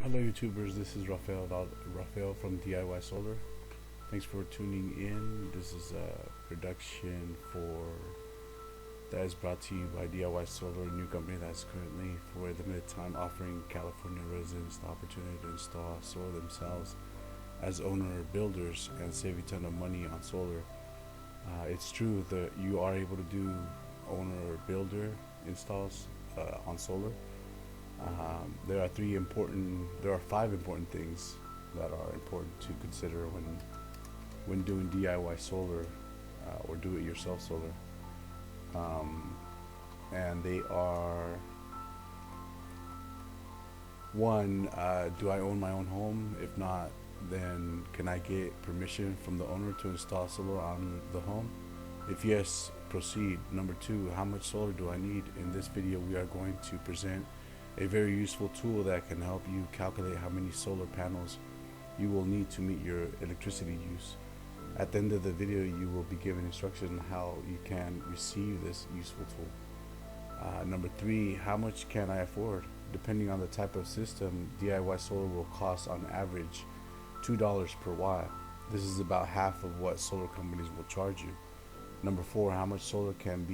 Hello YouTubers, this is Rafael from DIY Solar. Thanks for tuning in. This is a production that is brought to you by DIY Solar, a new company that's currently for a limited time offering California residents the opportunity to install solar themselves as owner builders and save a ton of money on solar. It's true that you are able to do owner builder installs on solar. There are five important things that are important to consider when doing DIY solar or do-it-yourself solar. Um, and they are: one, do I own my own home? If not, then can I get permission from the owner to install solar on the home? If yes, proceed. Number two, how much solar do I need? In this video, we are going to present a very useful tool that can help you calculate how many solar panels you will need to meet your electricity use. At the end of the video, you will be given instructions on how you can receive this useful tool. Number three, how much can I afford? Depending on the type of system, DIY solar will cost on average $2 per watt. This is about half of what solar companies will charge you. Number four, how much solar can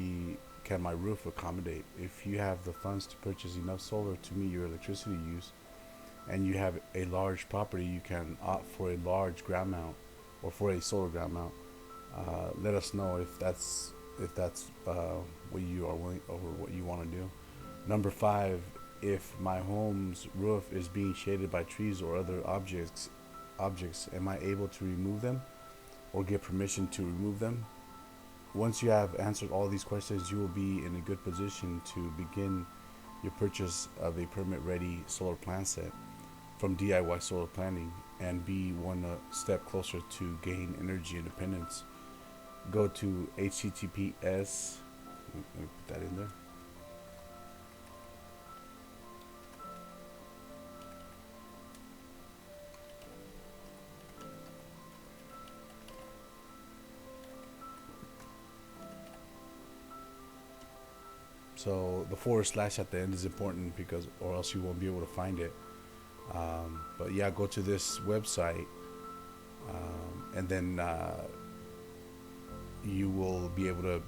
my roof accommodate? If you have the funds to purchase enough solar to meet your electricity use and you have a large property, you can opt for a large ground mount or for a solar ground mount. Let us know if that's what you are willing or what you want to do. Number five, if my home's roof is being shaded by trees or other objects, am I able to remove them or get permission to remove them? Once you have answered all these questions, you will be in a good position to begin your purchase of a permit-ready solar plan set from DIY Solar Planning and be one step closer to gain energy independence. Go to https. Let me put that in there. So the forward slash at the end is important because, or else you won't be able to find it. But yeah, go to this website, and then you will be able to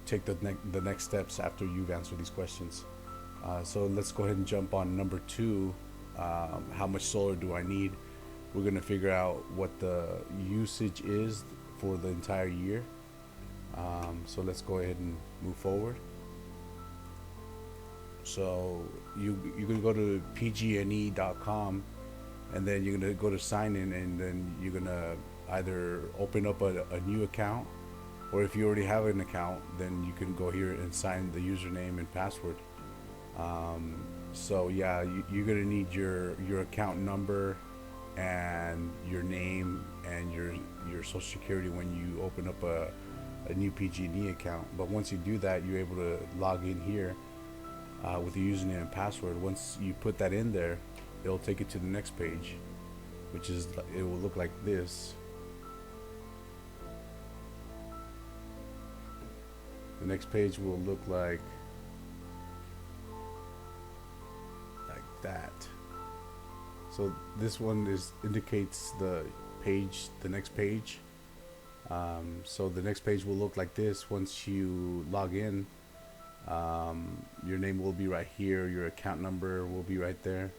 take the next steps after you've answered these questions. So let's go ahead and jump on number two. How much solar do I need? We're gonna figure out what the usage is for the entire year. So let's go ahead and move forward. So you're gonna go to pgne.com, and then you're gonna go to sign in, and then you're gonna either open up a new account, or if you already have an account, then you can go here and sign the username and password. So yeah, you're gonna need your account number and your name and your social security when you open up a new PG&E account. But once you do that, you're able to log in here with your username and password. Once you put that in there, it'll take you to the next page, which is, it will look like this. The next page will look like that. So this one indicates the next page. So the next page will look like this. Once you log in, your name will be right here, your account number will be right there.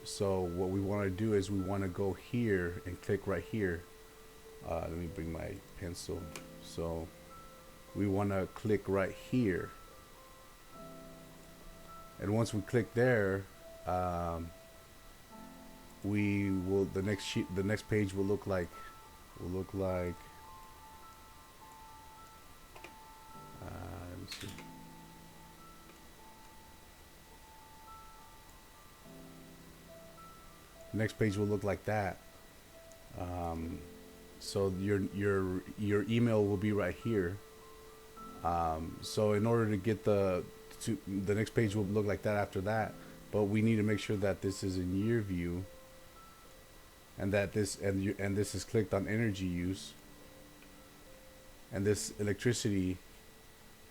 So what we want to do is we want to go here and click right here. Let me bring my pencil. So we want to click right here, and once we click there, the next page will look like let me see. The next page will look like that. So your email will be right here. So in order to get the next page will look like that after that, but we need to make sure that this is in year view, and that this is clicked on energy use, and this electricity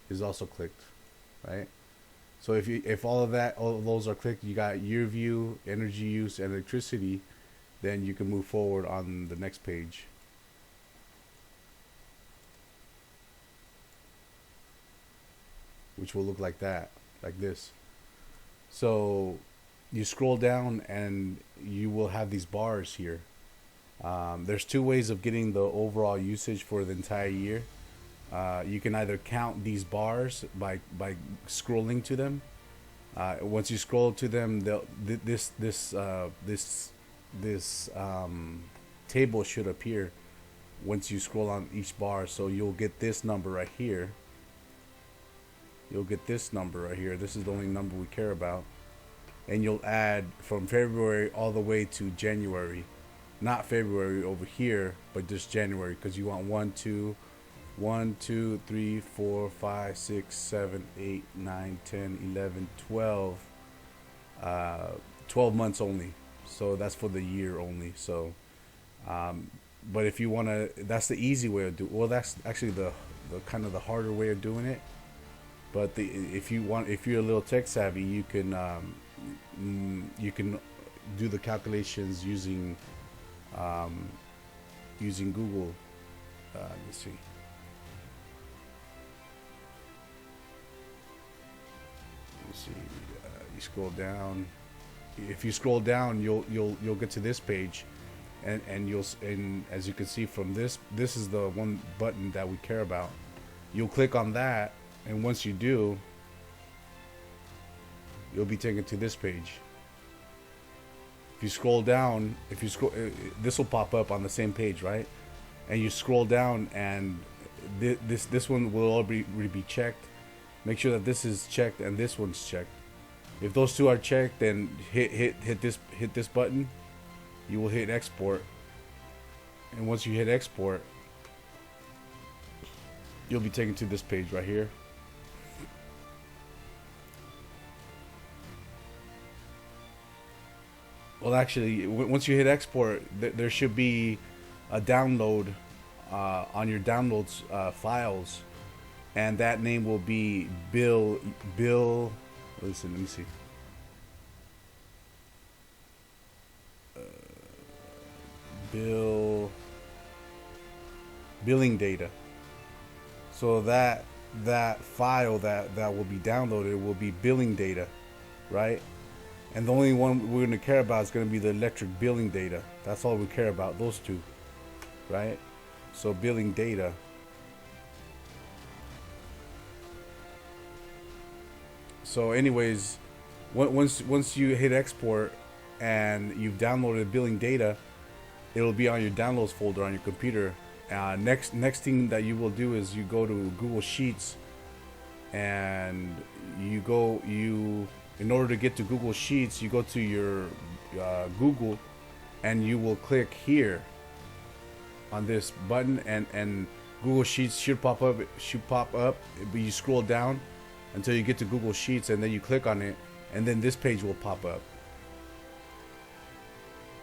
is also clicked, right? So if all of that, all of those are clicked, you got year view, energy use, and electricity, then you can move forward on the next page, which will look like that, like this. So you scroll down and you will have these bars here. There's two ways of getting the overall usage for the entire year. You can either count these bars by scrolling to them. Once you scroll to them, this table should appear once you scroll on each bar. So you'll get this number right here. You'll get this number right here. This is the only number we care about. And you'll add from February all the way to January. Not February over here, but just January, because you want 1, 2, 3, 4, 5, 6, 7, 8, 9, 10, 11, 12. 12 months only. So that's for the year only. So, but if you want to, that's the easy way of doing. Well, that's actually the kind of the harder way of doing it. But if you're a little tech savvy, you can do the calculations using Google. Let's see. Let's see. You scroll down. If you scroll down, you'll get to this page, and as you can see from this is the one button that we care about. You'll click on that. And once you do, you'll be taken to this page. If you scroll down, this will pop up on the same page, right? And you scroll down, and this one will already be checked. Make sure that this is checked and this one's checked. If those two are checked, then hit this button. You will hit export, and once you hit export, you'll be taken to this page right here. Well, actually, once you hit export, there should be a download on your downloads files, and that name will be Bill. Listen, let me see. Billing data. So that file that will be downloaded will be billing data, right? And the only one we're going to care about is going to be the electric billing data. That's all we care about, those two, right? So billing data. So anyways, once you hit export and you've downloaded billing data, it'll be on your downloads folder on your computer. Next thing that you will do is you go to Google Sheets, and in order to get to Google Sheets, you go to your Google, and you will click here on this button, and Google Sheets should pop up. But you scroll down until you get to Google Sheets, and then you click on it, and then this page will pop up.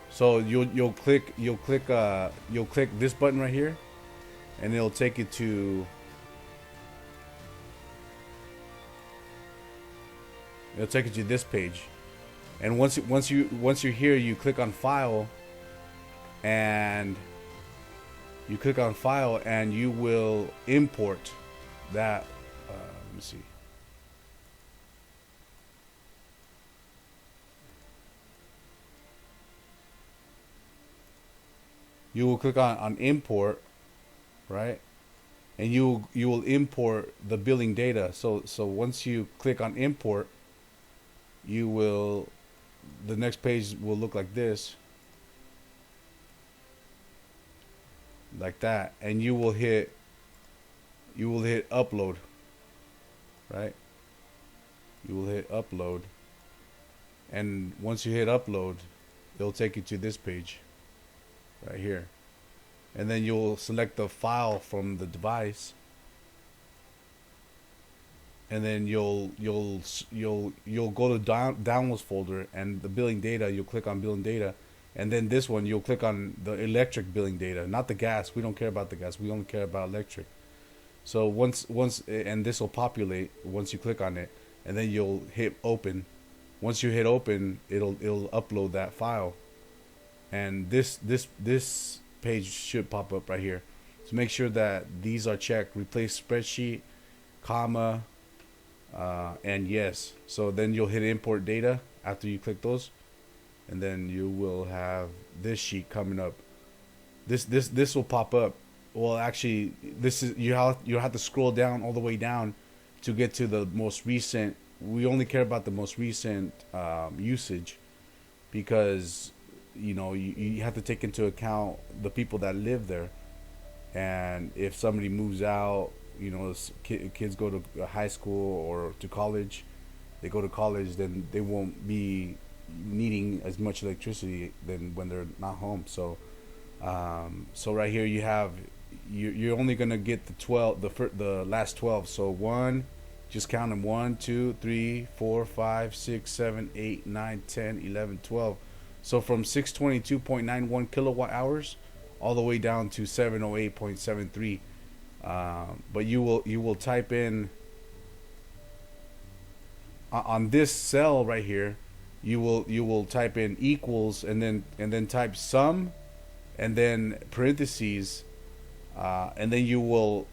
So you'll click this button right here, and it'll take you to this page. And once you're here, you click on file, and you will import that. Let me see. You will click on import, right? And you will import the billing data. So once you click on import, the next page will look like this, like that, and you will hit upload, right? You will hit upload, and once you hit upload, it'll take you to this page right here, and then you'll select the file from the device, and then you'll go to downloads folder, and the billing data, you'll click on billing data, and then this one you'll click on the electric billing data, not the gas. We don't care about the gas, we only care about electric. So once and this will populate once you click on it. and then you'll hit open. Once you hit open, it'll upload that file, and this page should pop up right here. So make sure that these are checked. Replace spreadsheet, comma, and yes. So then you'll hit import data after you click those, and then you will have this sheet coming up. This will pop up. Well, actually, this is you have to scroll down all the way down to get to the most recent. We only care about the most recent usage, because you have to take into account the people that live there, and if somebody moves out, kids go to high school or to college, they go to college, then they won't be needing as much electricity than when they're not home. So right here you have, you're only gonna get the last 12. So just count them: 1, 2, 3, 4, 5, 6, 7, 8, 9, 10, 11, 12. So from 622.91 kilowatt hours all the way down to 708.73. But you will type in on this cell right here. You will type in equals, and then type sum, and then parentheses, and then you'll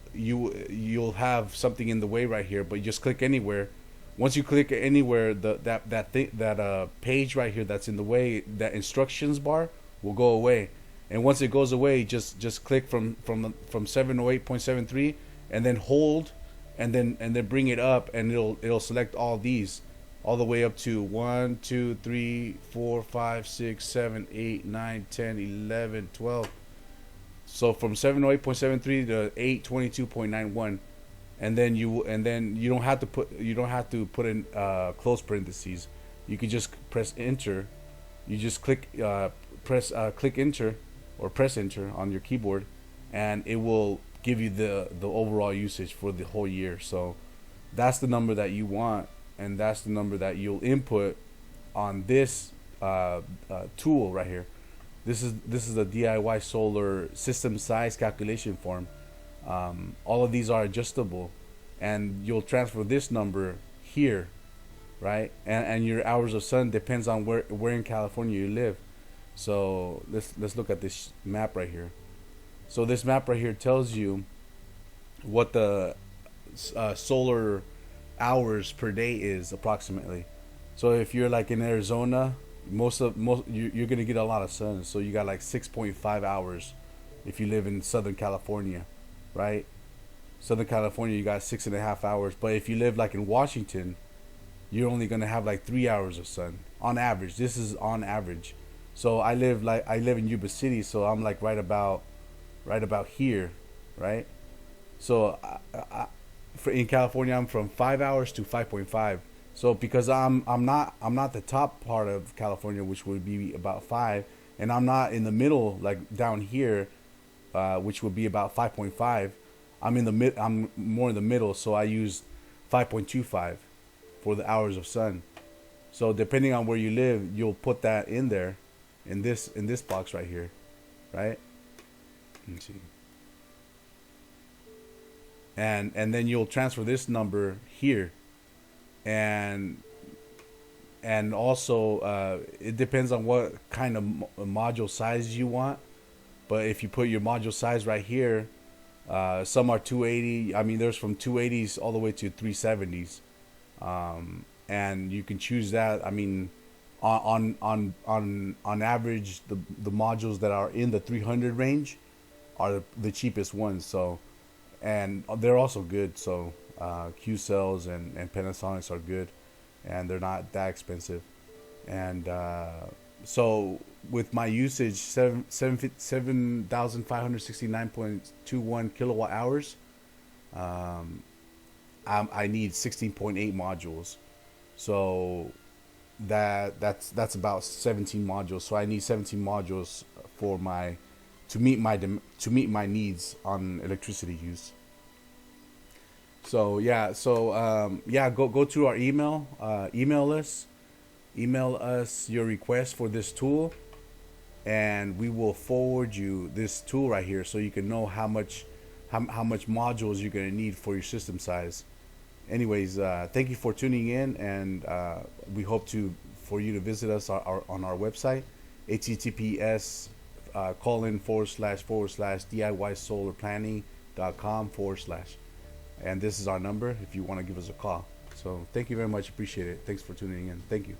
have something in the way right here. But you just click anywhere. Once you click anywhere, that page right here that's in the way, that instructions bar will go away. And once it goes away, just click from 708.73, and then hold, and then bring it up, and it'll select all these, all the way up to 1, 2, 3, 4, 5, 6, 7, 8, 9, 10, 11, 12. So from 708.73 to 822.91, and then you don't have to put in close parentheses. You can just press enter. You just click enter, or press enter on your keyboard, and it will give you the overall usage for the whole year. So that's the number that you want, and that's the number that you'll input on this tool right here. This is a DIY solar system size calculation form. All of these are adjustable, and you'll transfer this number here, right? And your hours of sun depends on where in California you live. So let's look at this map right here. So this map right here tells you what the solar hours per day is approximately. So if you're like in Arizona, you're gonna get a lot of sun. So you got like 6.5 hours. If you live in Southern California, right? Southern California, you got 6.5 hours. But if you live like in Washington, you're only gonna have like 3 hours of sun on average. This is on average. So I live in Yuba City, so I'm like right about here, right? So in California, I'm from 5 hours to 5.5. So because I'm not the top part of California, which would be about 5, and I'm not in the middle, like down here, which would be about 5.5. I'm more in the middle, so I use 5.25 for the hours of sun. So depending on where you live, you'll put that in there, in this box right here, right? Let's see. And then you'll transfer this number here, and also it depends on what kind of module size you want. But if you put your module size right here, some are 280. I mean, there's from 280s all the way to 370s, and you can choose that. I mean, on average, the modules that are in the 300 range are the cheapest ones. So, and they're also good. So Q cells and Panasonics are good, and they're not that expensive. And so with my usage, 7,569.21 kilowatt hours, I need 16.8 modules. So that's about 17 modules. So I need 17 modules for to meet my needs on electricity use. So yeah, go to our email, email us your request for this tool, and we will forward you this tool right here, so you can know how much modules you're gonna need for your system size. anyways, thank you for tuning in, and we hope to for you to visit us on our website, https colon / DIYsolarplanning.com / and this is our number if you want to give us a call. So thank you very much, appreciate it. Thanks for tuning in. Thank you.